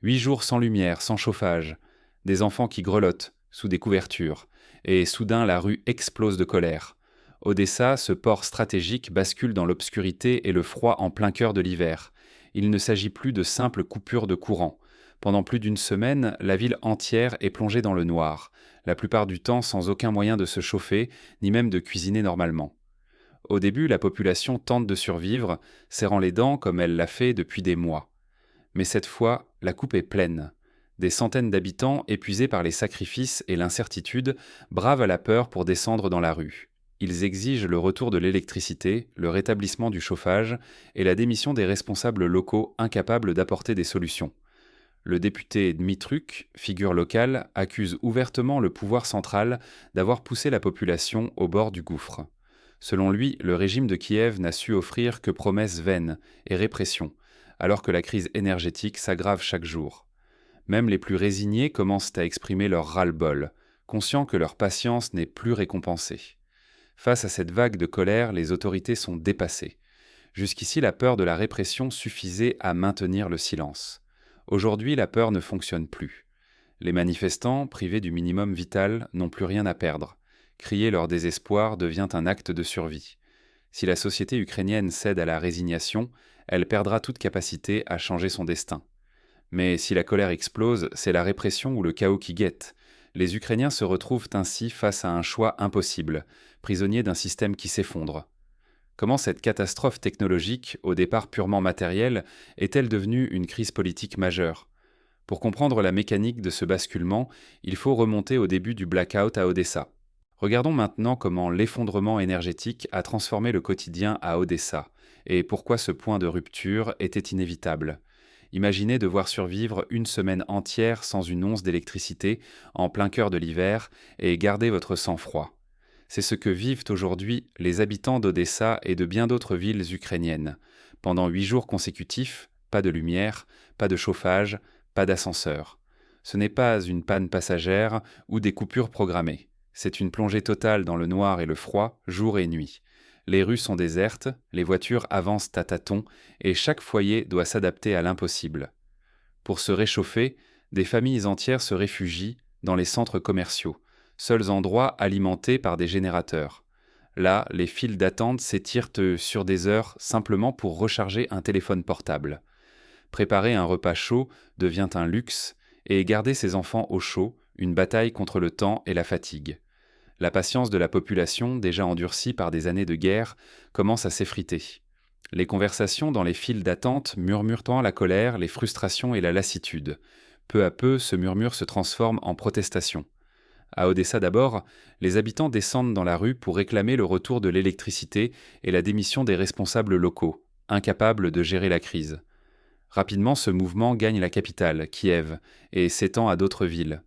8 jours sans lumière, sans chauffage, des enfants qui grelottent sous des couvertures, et soudain la rue explose de colère. Odessa, ce port stratégique, bascule dans l'obscurité et le froid en plein cœur de l'hiver. Il ne s'agit plus de simples coupures de courant. Pendant plus d'une semaine, la ville entière est plongée dans le noir, la plupart du temps sans aucun moyen de se chauffer, ni même de cuisiner normalement. Au début, la population tente de survivre, serrant les dents comme elle l'a fait depuis des mois. Mais cette fois, la coupe est pleine. Des centaines d'habitants, épuisés par les sacrifices et l'incertitude, bravent la peur pour descendre dans la rue. Ils exigent le retour de l'électricité, le rétablissement du chauffage et la démission des responsables locaux incapables d'apporter des solutions. Le député Dmytruk, figure locale, accuse ouvertement le pouvoir central d'avoir poussé la population au bord du gouffre. Selon lui, le régime de Kiev n'a su offrir que promesses vaines et répression, alors que la crise énergétique s'aggrave chaque jour. Même les plus résignés commencent à exprimer leur ras-le-bol, conscients que leur patience n'est plus récompensée. Face à cette vague de colère, les autorités sont dépassées. Jusqu'ici, la peur de la répression suffisait à maintenir le silence. Aujourd'hui, la peur ne fonctionne plus. Les manifestants, privés du minimum vital, n'ont plus rien à perdre. Crier leur désespoir devient un acte de survie. Si la société ukrainienne cède à la résignation, elle perdra toute capacité à changer son destin. Mais si la colère explose, c'est la répression ou le chaos qui guette. Les Ukrainiens se retrouvent ainsi face à un choix impossible, prisonniers d'un système qui s'effondre. Comment cette catastrophe technologique, au départ purement matérielle, est-elle devenue une crise politique majeure ? Pour comprendre la mécanique de ce basculement, il faut remonter au début du blackout à Odessa. Regardons maintenant comment l'effondrement énergétique a transformé le quotidien à Odessa, et pourquoi ce point de rupture était inévitable. Imaginez devoir survivre une semaine entière sans une once d'électricité, en plein cœur de l'hiver, et garder votre sang-froid. C'est ce que vivent aujourd'hui les habitants d'Odessa et de bien d'autres villes ukrainiennes. Pendant 8 jours consécutifs, pas de lumière, pas de chauffage, pas d'ascenseur. Ce n'est pas une panne passagère ou des coupures programmées. C'est une plongée totale dans le noir et le froid, jour et nuit. Les rues sont désertes, les voitures avancent à tâtons et chaque foyer doit s'adapter à l'impossible. Pour se réchauffer, des familles entières se réfugient dans les centres commerciaux, seuls endroits alimentés par des générateurs. Là, les files d'attente s'étirent sur des heures simplement pour recharger un téléphone portable. Préparer un repas chaud devient un luxe et garder ses enfants au chaud, une bataille contre le temps et la fatigue. La patience de la population, déjà endurcie par des années de guerre, commence à s'effriter. Les conversations dans les files d'attente murmurent la colère, les frustrations et la lassitude. Peu à peu, ce murmure se transforme en protestation. À Odessa d'abord, les habitants descendent dans la rue pour réclamer le retour de l'électricité et la démission des responsables locaux, incapables de gérer la crise. Rapidement, ce mouvement gagne la capitale, Kiev, et s'étend à d'autres villes.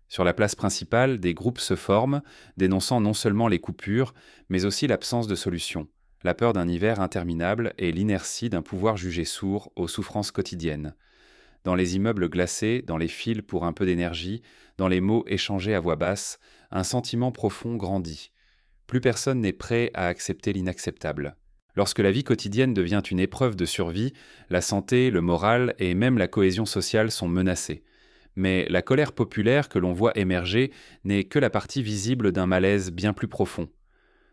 Sur la place principale, des groupes se forment, dénonçant non seulement les coupures, mais aussi l'absence de solution, la peur d'un hiver interminable et l'inertie d'un pouvoir jugé sourd aux souffrances quotidiennes. Dans les immeubles glacés, dans les files pour un peu d'énergie, dans les mots échangés à voix basse, un sentiment profond grandit. Plus personne n'est prêt à accepter l'inacceptable. Lorsque la vie quotidienne devient une épreuve de survie, la santé, le moral et même la cohésion sociale sont menacés. Mais la colère populaire que l'on voit émerger n'est que la partie visible d'un malaise bien plus profond.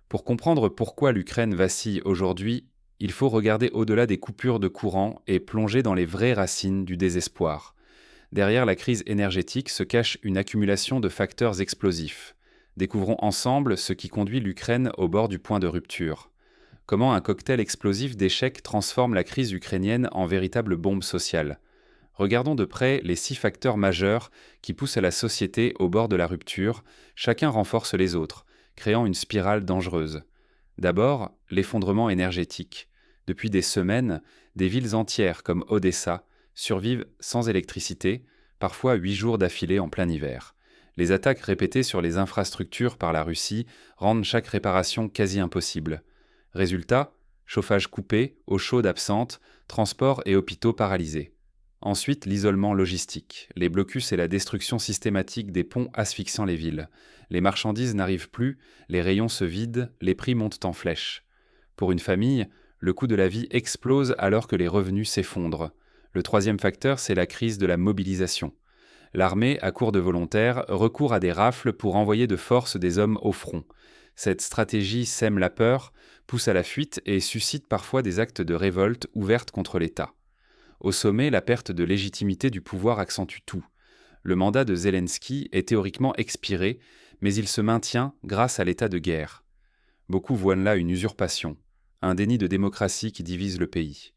Pour comprendre pourquoi l'Ukraine vacille aujourd'hui, il faut regarder au-delà des coupures de courant et plonger dans les vraies racines du désespoir. Derrière la crise énergétique se cache une accumulation de facteurs explosifs. Découvrons ensemble ce qui conduit l'Ukraine au bord du point de rupture. Comment un cocktail explosif d'échecs transforme la crise ukrainienne en véritable bombe sociale. Regardons de près les 6 facteurs majeurs qui poussent la société au bord de la rupture, chacun renforce les autres, créant une spirale dangereuse. D'abord, l'effondrement énergétique. Depuis des semaines, des villes entières comme Odessa survivent sans électricité, parfois 8 jours d'affilée en plein hiver. Les attaques répétées sur les infrastructures par la Russie rendent chaque réparation quasi impossible. Résultat, chauffage coupé, eau chaude absente, transports et hôpitaux paralysés. Ensuite, l'isolement logistique, les blocus et la destruction systématique des ponts asphyxiant les villes. Les marchandises n'arrivent plus, les rayons se vident, les prix montent en flèche. Pour une famille, le coût de la vie explose alors que les revenus s'effondrent. Le troisième facteur, c'est la crise de la mobilisation. L'armée, à court de volontaires, recourt à des rafles pour envoyer de force des hommes au front. Cette stratégie sème la peur, pousse à la fuite et suscite parfois des actes de révolte ouvertes contre l'État. Au sommet, la perte de légitimité du pouvoir accentue tout. Le mandat de Zelensky est théoriquement expiré, mais il se maintient grâce à l'état de guerre. Beaucoup voient là une usurpation, un déni de démocratie qui divise le pays.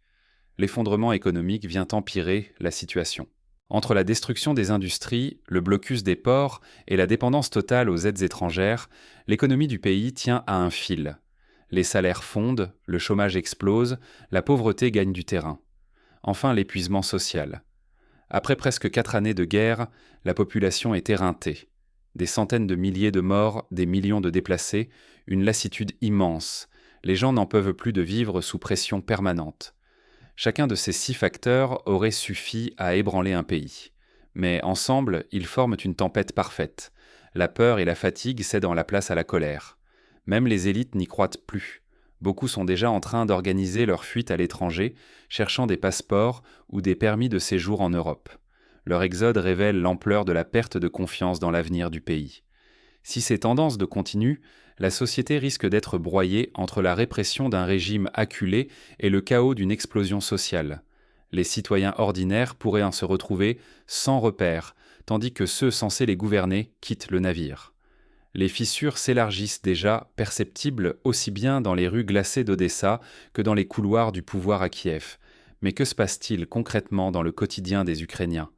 L'effondrement économique vient empirer la situation. Entre la destruction des industries, le blocus des ports et la dépendance totale aux aides étrangères, l'économie du pays tient à un fil. Les salaires fondent, le chômage explose, la pauvreté gagne du terrain. Enfin, l'épuisement social. Après presque 4 années de guerre, la population est éreintée. Des centaines de milliers de morts, des millions de déplacés, une lassitude immense. Les gens n'en peuvent plus de vivre sous pression permanente. Chacun de ces 6 facteurs aurait suffi à ébranler un pays. Mais ensemble, ils forment une tempête parfaite. La peur et la fatigue cèdent la place à la colère. Même les élites n'y croient plus. Beaucoup sont déjà en train d'organiser leur fuite à l'étranger, cherchant des passeports ou des permis de séjour en Europe. Leur exode révèle l'ampleur de la perte de confiance dans l'avenir du pays. Si ces tendances continuent, la société risque d'être broyée entre la répression d'un régime acculé et le chaos d'une explosion sociale. Les citoyens ordinaires pourraient en se retrouver sans repère, tandis que ceux censés les gouverner quittent le navire. Les fissures s'élargissent déjà, perceptibles aussi bien dans les rues glacées d'Odessa que dans les couloirs du pouvoir à Kiev. Mais que se passe-t-il concrètement dans le quotidien des Ukrainiens ?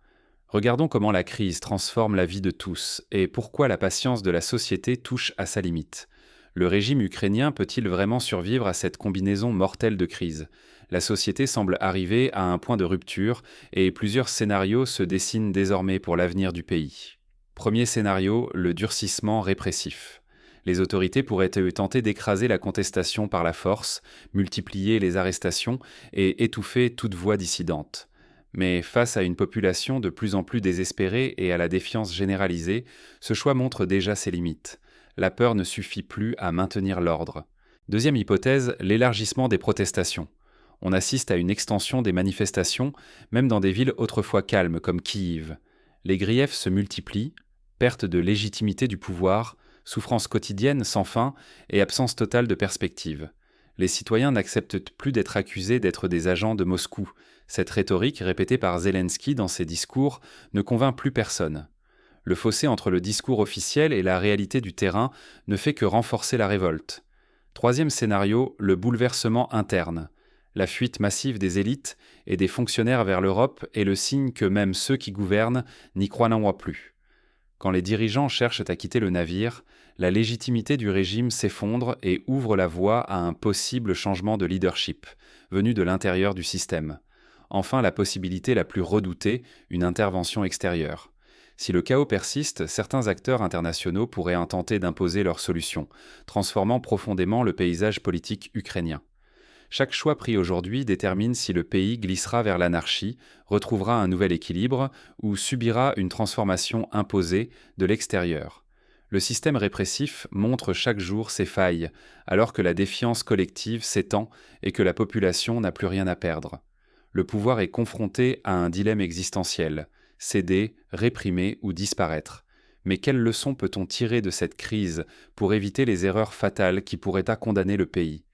Regardons comment la crise transforme la vie de tous et pourquoi la patience de la société touche à sa limite. Le régime ukrainien peut-il vraiment survivre à cette combinaison mortelle de crises ? La société semble arriver à un point de rupture et plusieurs scénarios se dessinent désormais pour l'avenir du pays. Premier scénario, le durcissement répressif. Les autorités pourraient tenter d'écraser la contestation par la force, multiplier les arrestations et étouffer toute voix dissidente. Mais face à une population de plus en plus désespérée et à la défiance généralisée, ce choix montre déjà ses limites. La peur ne suffit plus à maintenir l'ordre. Deuxième hypothèse, l'élargissement des protestations. On assiste à une extension des manifestations, même dans des villes autrefois calmes comme Kyiv. Les griefs se multiplient, perte de légitimité du pouvoir, souffrance quotidienne sans fin et absence totale de perspective. Les citoyens n'acceptent plus d'être accusés d'être des agents de Moscou. Cette rhétorique, répétée par Zelensky dans ses discours, ne convainc plus personne. Le fossé entre le discours officiel et la réalité du terrain ne fait que renforcer la révolte. Troisième scénario, le bouleversement interne. La fuite massive des élites et des fonctionnaires vers l'Europe est le signe que même ceux qui gouvernent n'y croient plus. Quand les dirigeants cherchent à quitter le navire, la légitimité du régime s'effondre et ouvre la voie à un possible changement de leadership, venu de l'intérieur du système. Enfin, la possibilité la plus redoutée, une intervention extérieure. Si le chaos persiste, certains acteurs internationaux pourraient intenter d'imposer leurs solutions, transformant profondément le paysage politique ukrainien. Chaque choix pris aujourd'hui détermine si le pays glissera vers l'anarchie, retrouvera un nouvel équilibre ou subira une transformation imposée de l'extérieur. Le système répressif montre chaque jour ses failles, alors que la défiance collective s'étend et que la population n'a plus rien à perdre. Le pouvoir est confronté à un dilemme existentiel, céder, réprimer ou disparaître. Mais quelle leçon peut-on tirer de cette crise pour éviter les erreurs fatales qui pourraient condamner le pays ?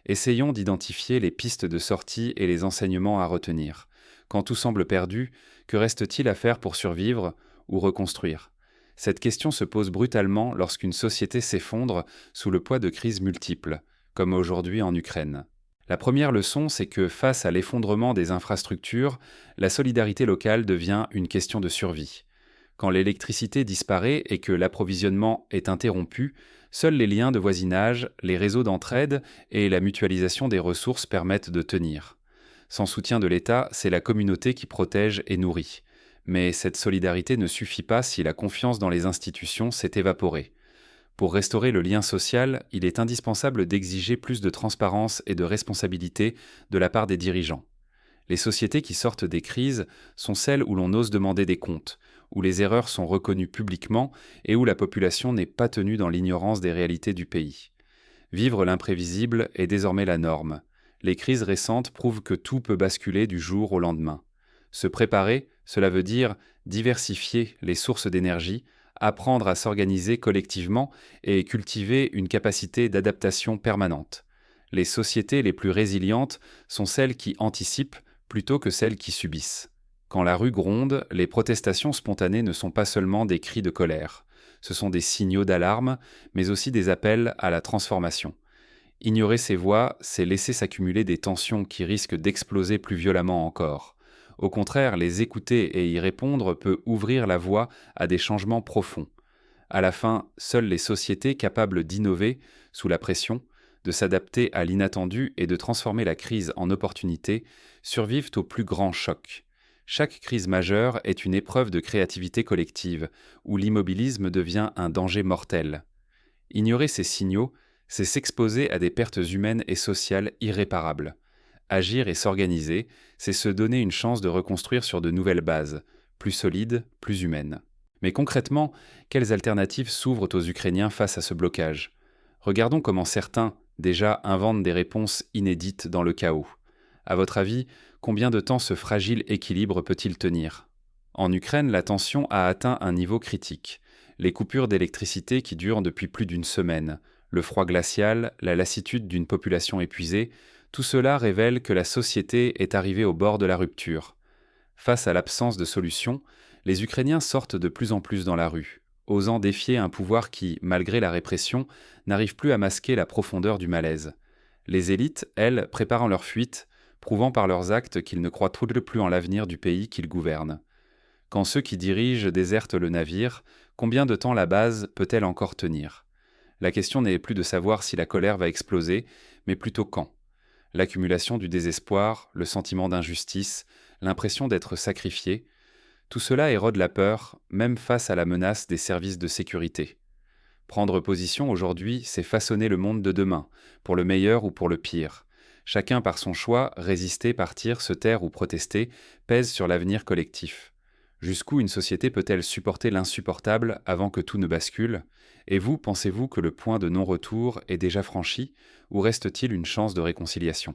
Essayons d'identifier les pistes de sortie et les enseignements à retenir. Quand tout semble perdu, que reste-t-il à faire pour survivre ou reconstruire ? Cette question se pose brutalement lorsqu'une société s'effondre sous le poids de crises multiples, comme aujourd'hui en Ukraine. La première leçon, c'est que face à l'effondrement des infrastructures, la solidarité locale devient une question de survie. Quand l'électricité disparaît et que l'approvisionnement est interrompu, seuls les liens de voisinage, les réseaux d'entraide et la mutualisation des ressources permettent de tenir. Sans soutien de l'État, c'est la communauté qui protège et nourrit. Mais cette solidarité ne suffit pas si la confiance dans les institutions s'est évaporée. Pour restaurer le lien social, il est indispensable d'exiger plus de transparence et de responsabilité de la part des dirigeants. Les sociétés qui sortent des crises sont celles où l'on ose demander des comptes, où les erreurs sont reconnues publiquement et où la population n'est pas tenue dans l'ignorance des réalités du pays. Vivre l'imprévisible est désormais la norme. Les crises récentes prouvent que tout peut basculer du jour au lendemain. Se préparer, cela veut dire diversifier les sources d'énergie, apprendre à s'organiser collectivement et cultiver une capacité d'adaptation permanente. Les sociétés les plus résilientes sont celles qui anticipent plutôt que celles qui subissent. Quand la rue gronde, les protestations spontanées ne sont pas seulement des cris de colère. Ce sont des signaux d'alarme, mais aussi des appels à la transformation. Ignorer ces voix, c'est laisser s'accumuler des tensions qui risquent d'exploser plus violemment encore. Au contraire, les écouter et y répondre peut ouvrir la voie à des changements profonds. À la fin, seules les sociétés capables d'innover, sous la pression, de s'adapter à l'inattendu et de transformer la crise en opportunité, survivent aux plus grands chocs. Chaque crise majeure est une épreuve de créativité collective, où l'immobilisme devient un danger mortel. Ignorer ces signaux, c'est s'exposer à des pertes humaines et sociales irréparables. Agir et s'organiser, c'est se donner une chance de reconstruire sur de nouvelles bases, plus solides, plus humaines. Mais concrètement, quelles alternatives s'ouvrent aux Ukrainiens face à ce blocage ? Regardons comment certains, déjà, inventent des réponses inédites dans le chaos. À votre avis, combien de temps ce fragile équilibre peut-il tenir ? En Ukraine, la tension a atteint un niveau critique. Les coupures d'électricité qui durent depuis plus d'une semaine, le froid glacial, la lassitude d'une population épuisée, tout cela révèle que la société est arrivée au bord de la rupture. Face à l'absence de solution, les Ukrainiens sortent de plus en plus dans la rue, osant défier un pouvoir qui, malgré la répression, n'arrive plus à masquer la profondeur du malaise. Les élites, elles, préparant leur fuite, prouvant par leurs actes qu'ils ne croient plus en l'avenir du pays qu'ils gouvernent. Quand ceux qui dirigent désertent le navire, combien de temps la base peut-elle encore tenir ? La question n'est plus de savoir si la colère va exploser, mais plutôt quand. L'accumulation du désespoir, le sentiment d'injustice, l'impression d'être sacrifié, tout cela érode la peur, même face à la menace des services de sécurité. Prendre position aujourd'hui, c'est façonner le monde de demain, pour le meilleur ou pour le pire. Chacun par son choix, résister, partir, se taire ou protester, pèse sur l'avenir collectif. Jusqu'où une société peut-elle supporter l'insupportable avant que tout ne bascule ? Et vous, pensez-vous que le point de non-retour est déjà franchi, ou reste-t-il une chance de réconciliation ?